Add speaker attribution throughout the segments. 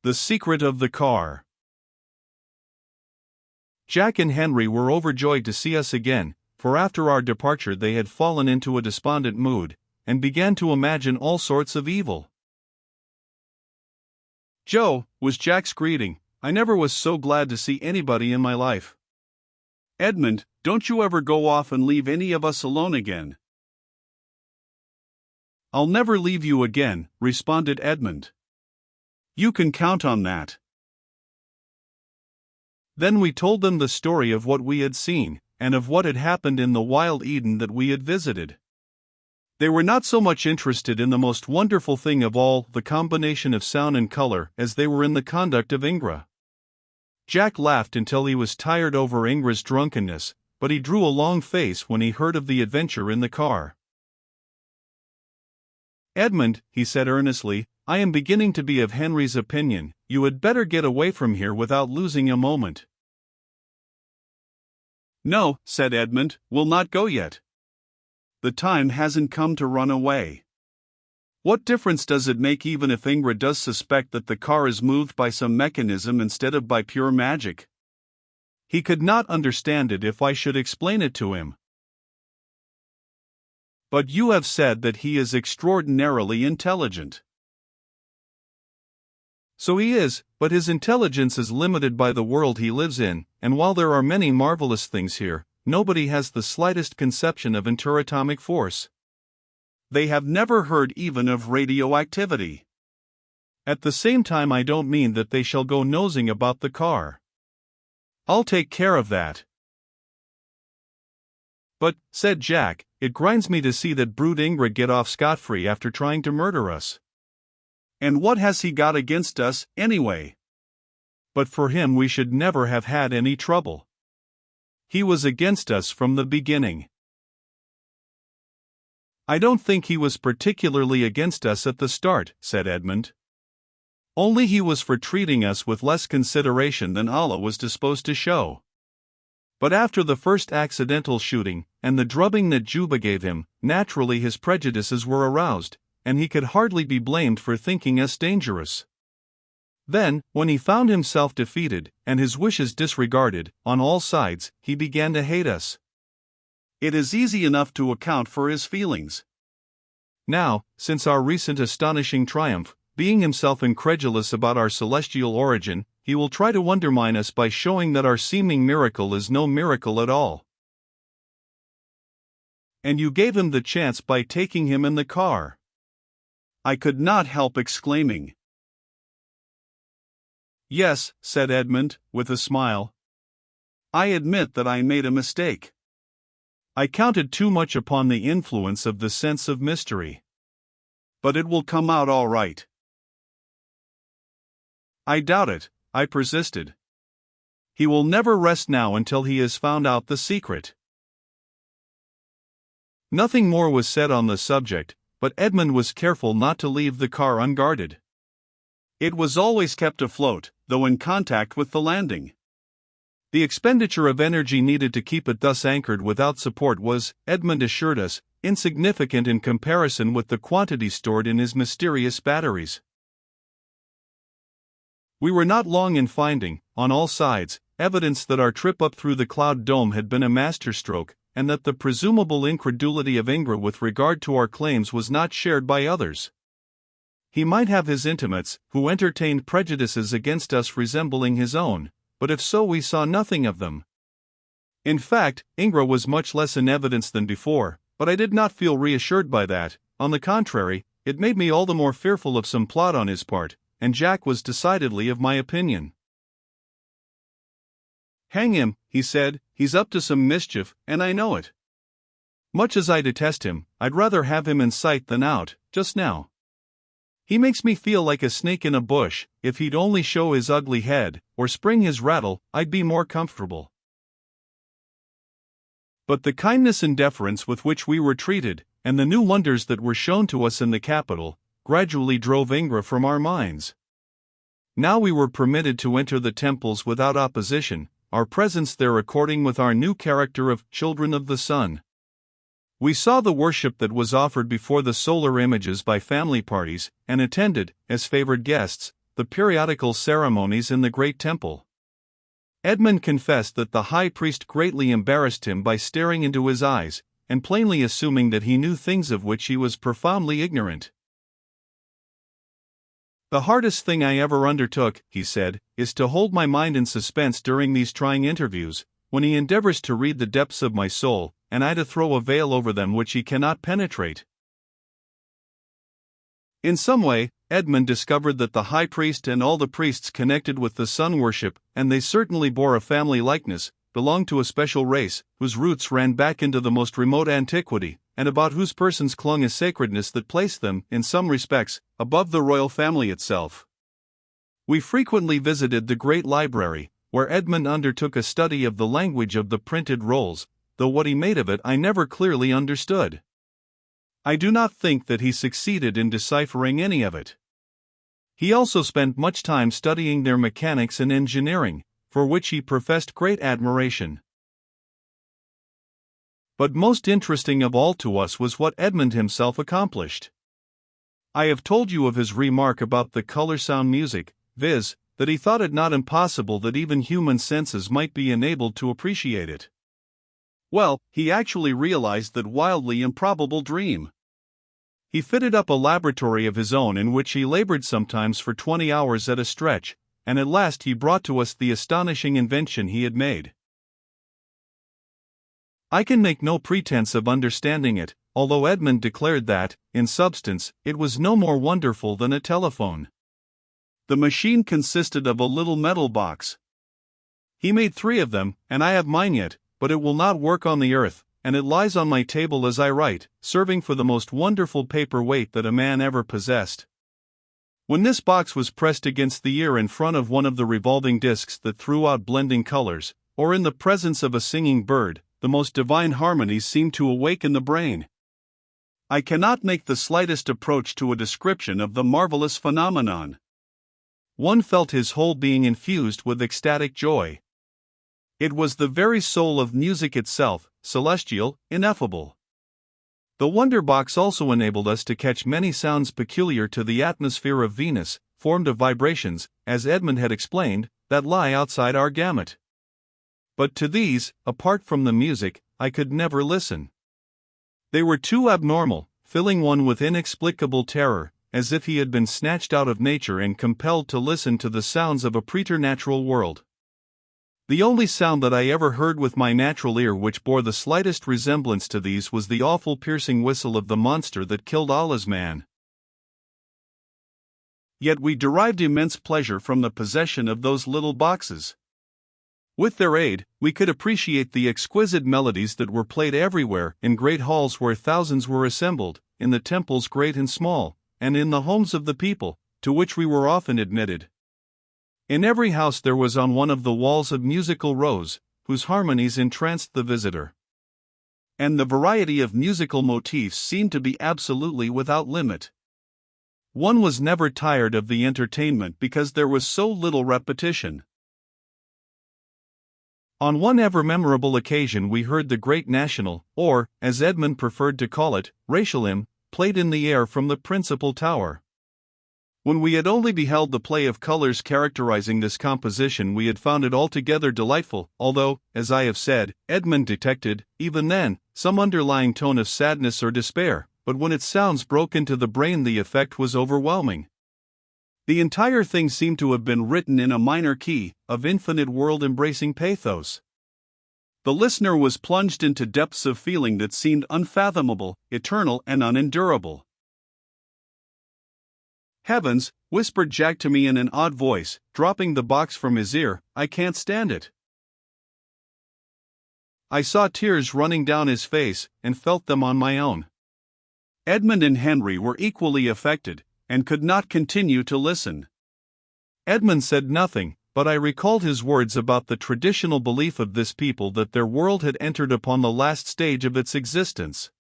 Speaker 1: The secret of the car. Jack and Henry were overjoyed to see us again, for after our departure they had fallen into a despondent mood, and began to imagine all sorts of evil. "Joe," was Jack's greeting, "I never was so glad to see anybody in my life." "Edmund, don't you ever go off and leave any of us alone again." "I'll never leave you again," responded Edmund. "You can count on that." Then we told them the story of what we had seen, and of what had happened in the wild Eden that we had visited. They were not so much interested in the most wonderful thing of all, the combination of sound and color, as they were in the conduct of Ingra. Jack laughed until he was tired over Ingra's drunkenness, but he drew a long face when he heard of the adventure in the car. "Edmund," he said earnestly, "I am beginning to be of Henry's opinion. You had better get away from here without losing a moment." "No," said Edmund, "we'll not go yet. The time hasn't come to run away. What difference does it make even if Ingra does suspect that the car is moved by some mechanism instead of by pure magic? He could not understand it if I should explain it to him." "But you have said that he is extraordinarily intelligent." "So he is, but his intelligence is limited by the world he lives in, and while there are many marvelous things here, nobody has the slightest conception of interatomic force. They have never heard even of radioactivity. At the same time, I don't mean that they shall go nosing about the car. I'll take care of that." "But," said Jack, "it grinds me to see that brute Ingra get off scot-free after trying to murder us." "And what has he got against us, anyway?" "But for him we should never have had any trouble. He was against us from the beginning." "I don't think he was particularly against us at the start," said Edmund. "Only he was for treating us with less consideration than Allah was disposed to show. But after the first accidental shooting, and the drubbing that Juba gave him, naturally his prejudices were aroused, and he could hardly be blamed for thinking us dangerous. Then, when he found himself defeated, and his wishes disregarded, on all sides, he began to hate us. It is easy enough to account for his feelings. Now, since our recent astonishing triumph, being himself incredulous about our celestial origin, he will try to undermine us by showing that our seeming miracle is no miracle at all." "And you gave him the chance by taking him in the car," I could not help exclaiming. "Yes," said Edmund, with a smile. "I admit that I made a mistake. I counted too much upon the influence of the sense of mystery. But it will come out all right." "I doubt it," I persisted. "He will never rest now until he has found out the secret." Nothing more was said on the subject, but Edmund was careful not to leave the car unguarded. It was always kept afloat, though in contact with the landing. The expenditure of energy needed to keep it thus anchored without support was, Edmund assured us, insignificant in comparison with the quantity stored in his mysterious batteries. We were not long in finding, on all sides, evidence that our trip up through the cloud dome had been a masterstroke, and that the presumable incredulity of Ingra with regard to our claims was not shared by others. He might have his intimates, who entertained prejudices against us resembling his own, but if so we saw nothing of them. In fact, Ingra was much less in evidence than before, but I did not feel reassured by that. On the contrary, it made me all the more fearful of some plot on his part, and Jack was decidedly of my opinion. "Hang him," he said, "he's up to some mischief, and I know it. Much as I detest him, I'd rather have him in sight than out, just now. He makes me feel like a snake in a bush. If he'd only show his ugly head, or spring his rattle, I'd be more comfortable." But the kindness and deference with which we were treated, and the new wonders that were shown to us in the capital, gradually drove Ingra from our minds. Now we were permitted to enter the temples without opposition, our presence there according with our new character of children of the sun. We saw the worship that was offered before the solar images by family parties, and attended, as favored guests, the periodical ceremonies in the great temple. Edmund confessed that the high priest greatly embarrassed him by staring into his eyes, and plainly assuming that he knew things of which he was profoundly ignorant. "The hardest thing I ever undertook," he said, "is to hold my mind in suspense during these trying interviews, when he endeavors to read the depths of my soul, and I to throw a veil over them which he cannot penetrate." In some way, Edmund discovered that the high priest and all the priests connected with the sun worship, and they certainly bore a family likeness, belonged to a special race, whose roots ran back into the most remote antiquity, and about whose persons clung a sacredness that placed them, in some respects, above the royal family itself. We frequently visited the great library, where Edmund undertook a study of the language of the printed rolls, though what he made of it I never clearly understood. I do not think that he succeeded in deciphering any of it. He also spent much time studying their mechanics and engineering, for which he professed great admiration. But most interesting of all to us was what Edmund himself accomplished. I have told you of his remark about the color-sound music, viz., that he thought it not impossible that even human senses might be enabled to appreciate it. Well, he actually realized that wildly improbable dream. He fitted up a laboratory of his own in which he labored sometimes for 20 hours at a stretch, and at last he brought to us the astonishing invention he had made. I can make no pretense of understanding it, although Edmund declared that, in substance, it was no more wonderful than a telephone. The machine consisted of a little metal box. He made 3 of them, and I have mine yet, but it will not work on the earth, and it lies on my table as I write, serving for the most wonderful paper weight that a man ever possessed. When this box was pressed against the ear in front of one of the revolving discs that threw out blending colors, or in the presence of a singing bird, the most divine harmonies seemed to awake in the brain. I cannot make the slightest approach to a description of the marvelous phenomenon. One felt his whole being infused with ecstatic joy. It was the very soul of music itself, celestial, ineffable. The wonder box also enabled us to catch many sounds peculiar to the atmosphere of Venus, formed of vibrations, as Edmund had explained, that lie outside our gamut. But to these, apart from the music, I could never listen. They were too abnormal, filling one with inexplicable terror, as if he had been snatched out of nature and compelled to listen to the sounds of a preternatural world. The only sound that I ever heard with my natural ear which bore the slightest resemblance to these was the awful piercing whistle of the monster that killed Allah's man. Yet we derived immense pleasure from the possession of those little boxes. With their aid, we could appreciate the exquisite melodies that were played everywhere, in great halls where thousands were assembled, in the temples great and small, and in the homes of the people, to which we were often admitted. In every house there was on one of the walls a musical rose, whose harmonies entranced the visitor. And the variety of musical motifs seemed to be absolutely without limit. One was never tired of the entertainment because there was so little repetition. On one ever memorable occasion we heard the great national, or, as Edmund preferred to call it, racial hymn, played in the air from the principal tower. When we had only beheld the play of colors characterizing this composition we had found it altogether delightful, although, as I have said, Edmund detected, even then, some underlying tone of sadness or despair, but when its sounds broke into the brain the effect was overwhelming. The entire thing seemed to have been written in a minor key, of infinite world-embracing pathos. The listener was plunged into depths of feeling that seemed unfathomable, eternal and unendurable. "Heavens," whispered Jack to me in an odd voice, dropping the box from his ear, "I can't stand it." I saw tears running down his face, and felt them on my own. Edmund and Henry were equally affected, and could not continue to listen. Edmund said nothing, but I recalled his words about the traditional belief of this people that their world had entered upon the last stage of its existence.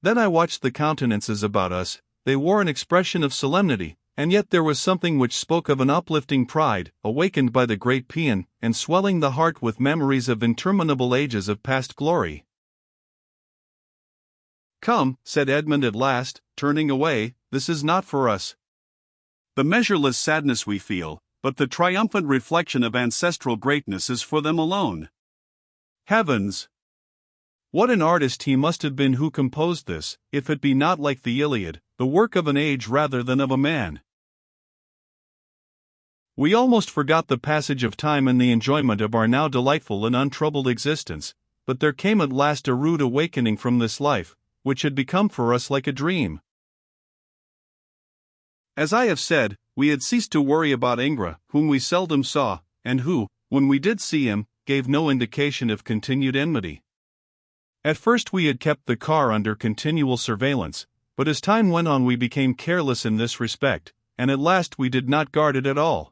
Speaker 1: Then I watched the countenances about us. They wore an expression of solemnity, and yet there was something which spoke of an uplifting pride, awakened by the great paean, and swelling the heart with memories of interminable ages of past glory. "Come," said Edmund at last, turning away, "this is not for us." The measureless sadness we feel, but the triumphant reflection of ancestral greatness is for them alone. Heavens! What an artist he must have been who composed this, if it be not like the Iliad, the work of an age rather than of a man. We almost forgot the passage of time and the enjoyment of our now delightful and untroubled existence, but there came at last a rude awakening from this life, which had become for us like a dream. As I have said, we had ceased to worry about Ingra, whom we seldom saw, and who, when we did see him, gave no indication of continued enmity. At first we had kept the car under continual surveillance, but as time went on we became careless in this respect, and at last we did not guard it at all.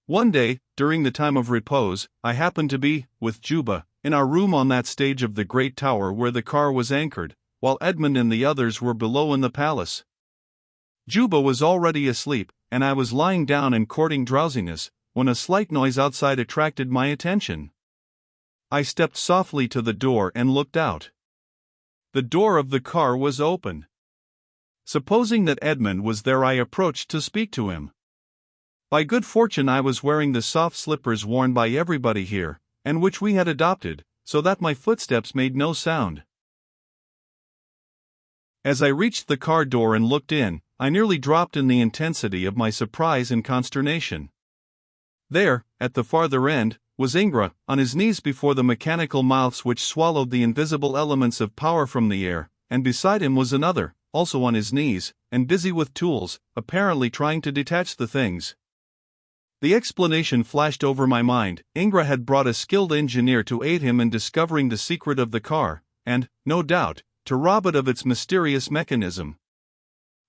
Speaker 1: One day, during the time of repose, I happened to be, with Juba, in our room on that stage of the great tower where the car was anchored, while Edmund and the others were below in the palace. Juba was already asleep, and I was lying down and courting drowsiness, when a slight noise outside attracted my attention. I stepped softly to the door and looked out. The door of the car was open. Supposing that Edmund was there, I approached to speak to him. By good fortune I was wearing the soft slippers worn by everybody here, and which we had adopted, so that my footsteps made no sound. As I reached the car door and looked in, I nearly dropped in the intensity of my surprise and consternation. There, at the farther end, was Ingra, on his knees before the mechanical mouths which swallowed the invisible elements of power from the air, and beside him was another, also on his knees, and busy with tools, apparently trying to detach the things. The explanation flashed over my mind: Ingra had brought a skilled engineer to aid him in discovering the secret of the car, and, no doubt, to rob it of its mysterious mechanism.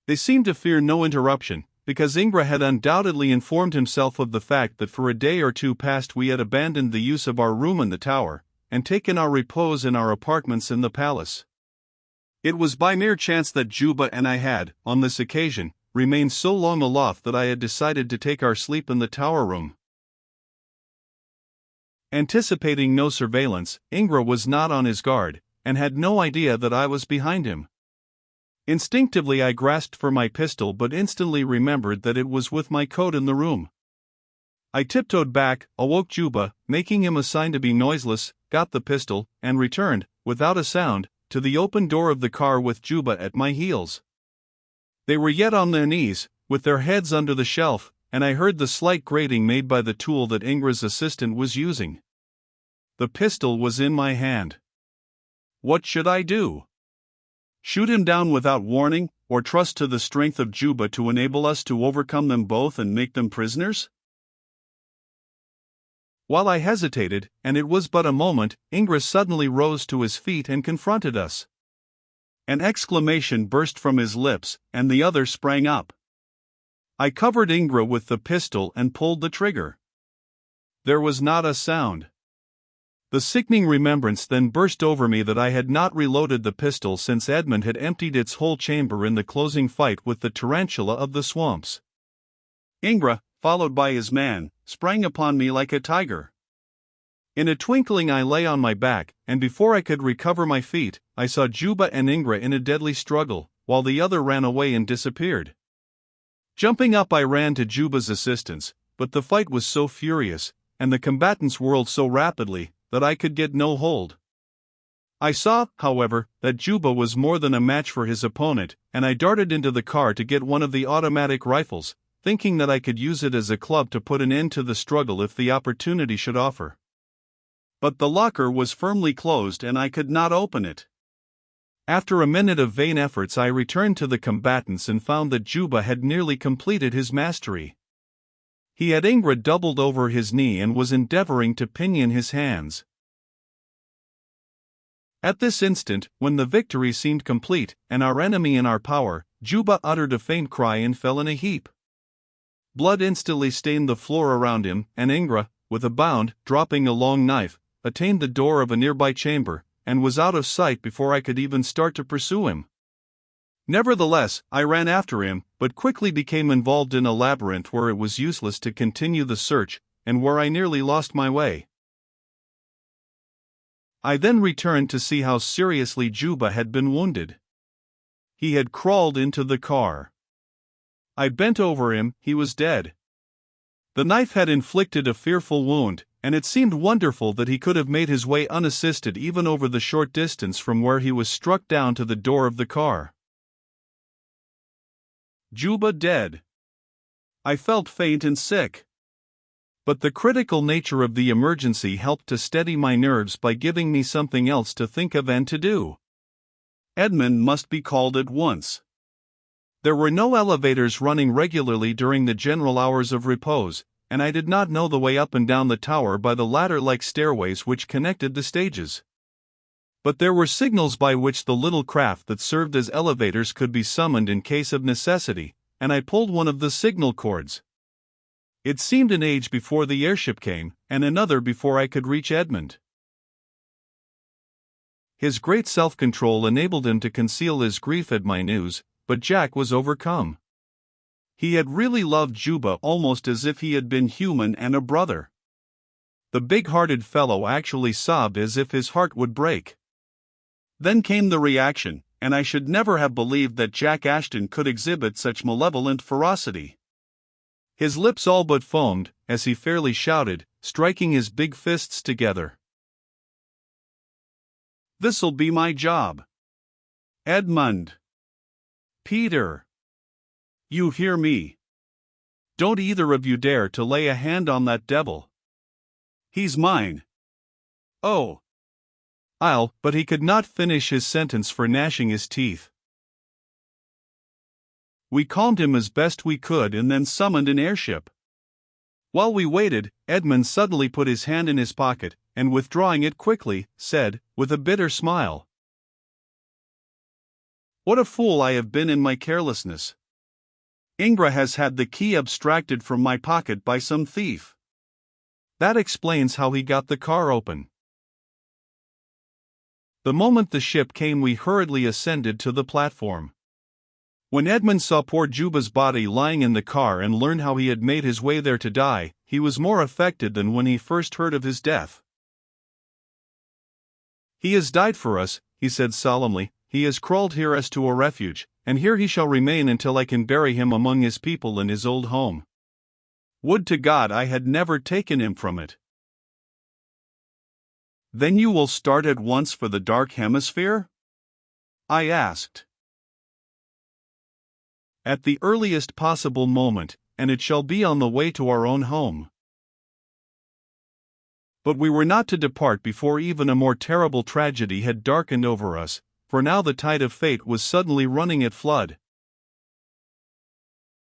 Speaker 1: They seemed to fear no interruption, because Ingra had undoubtedly informed himself of the fact that for a day or two past we had abandoned the use of our room in the tower, and taken our repose in our apartments in the palace. It was by mere chance that Juba and I had, on this occasion, remained so long aloft that I had decided to take our sleep in the tower room. Anticipating no surveillance, Ingra was not on his guard, and had no idea that I was behind him. Instinctively I grasped for my pistol, but instantly remembered that it was with my coat in the room. I tiptoed back, awoke Juba, making him a sign to be noiseless, got the pistol, and returned, without a sound, to the open door of the car with Juba at my heels. They were yet on their knees, with their heads under the shelf, and I heard the slight grating made by the tool that Ingra's assistant was using. The pistol was in my hand. What should I do? Shoot him down without warning, or trust to the strength of Juba to enable us to overcome them both and make them prisoners? While I hesitated, and it was but a moment, Ingra suddenly rose to his feet and confronted us. An exclamation burst from his lips, and the other sprang up. I covered Ingra with the pistol and pulled the trigger. There was not a sound. The sickening remembrance then burst over me that I had not reloaded the pistol since Edmund had emptied its whole chamber in the closing fight with the tarantula of the swamps. Ingra, followed by his man, sprang upon me like a tiger. In a twinkling I lay on my back, and before I could recover my feet, I saw Juba and Ingra in a deadly struggle, while the other ran away and disappeared. Jumping up I ran to Juba's assistance, but the fight was so furious, and the combatants whirled so rapidly, that I could get no hold. I saw, however, that Juba was more than a match for his opponent, and I darted into the car to get one of the automatic rifles, thinking that I could use it as a club to put an end to the struggle if the opportunity should offer. But the locker was firmly closed and I could not open it. After a minute of vain efforts I returned to the combatants and found that Juba had nearly completed his mastery. He had Ingra doubled over his knee and was endeavoring to pinion his hands. At this instant, when the victory seemed complete, and our enemy in our power, Juba uttered a faint cry and fell in a heap. Blood instantly stained the floor around him, and Ingra, with a bound, dropping a long knife, attained the door of a nearby chamber, and was out of sight before I could even start to pursue him. Nevertheless, I ran after him, but quickly became involved in a labyrinth where it was useless to continue the search, and where I nearly lost my way. I then returned to see how seriously Juba had been wounded. He had crawled into the car. I bent over him. He was dead. The knife had inflicted a fearful wound, and it seemed wonderful that he could have made his way unassisted even over the short distance from where he was struck down to the door of the car. Juba dead. I felt faint and sick. But the critical nature of the emergency helped to steady my nerves by giving me something else to think of and to do. Edmund must be called at once. There were no elevators running regularly during the general hours of repose, and I did not know the way up and down the tower by the ladder-like stairways which connected the stages. But there were signals by which the little craft that served as elevators could be summoned in case of necessity, and I pulled one of the signal cords. It seemed an age before the airship came, and another before I could reach Edmund. His great self-control enabled him to conceal his grief at my news, but Jack was overcome. He had really loved Juba almost as if he had been human and a brother. The big-hearted fellow actually sobbed as if his heart would break. Then came the reaction, and I should never have believed that Jack Ashton could exhibit such malevolent ferocity. His lips all but foamed, as he fairly shouted, striking his big fists together. "This'll be my job. Edmund. Peter. You hear me? Don't either of you dare to lay a hand on that devil. He's mine. Oh. But he could not finish his sentence for gnashing his teeth. We calmed him as best we could and then summoned an airship. While we waited, Edmund suddenly put his hand in his pocket, and withdrawing it quickly, said, with a bitter smile, "What a fool I have been in my carelessness. Ingra has had the key abstracted from my pocket by some thief. That explains how he got the car open." The moment the ship came, we hurriedly ascended to the platform. When Edmund saw poor Juba's body lying in the car and learned how he had made his way there to die, he was more affected than when he first heard of his death. "He has died for us," he said solemnly. "He has crawled here as to a refuge, and here he shall remain until I can bury him among his people in his old home. Would to God I had never taken him from it." "Then you will start at once for the Dark Hemisphere?" I asked. "At the earliest possible moment, and it shall be on the way to our own home." But we were not to depart before even a more terrible tragedy had darkened over us, for now the tide of fate was suddenly running at flood.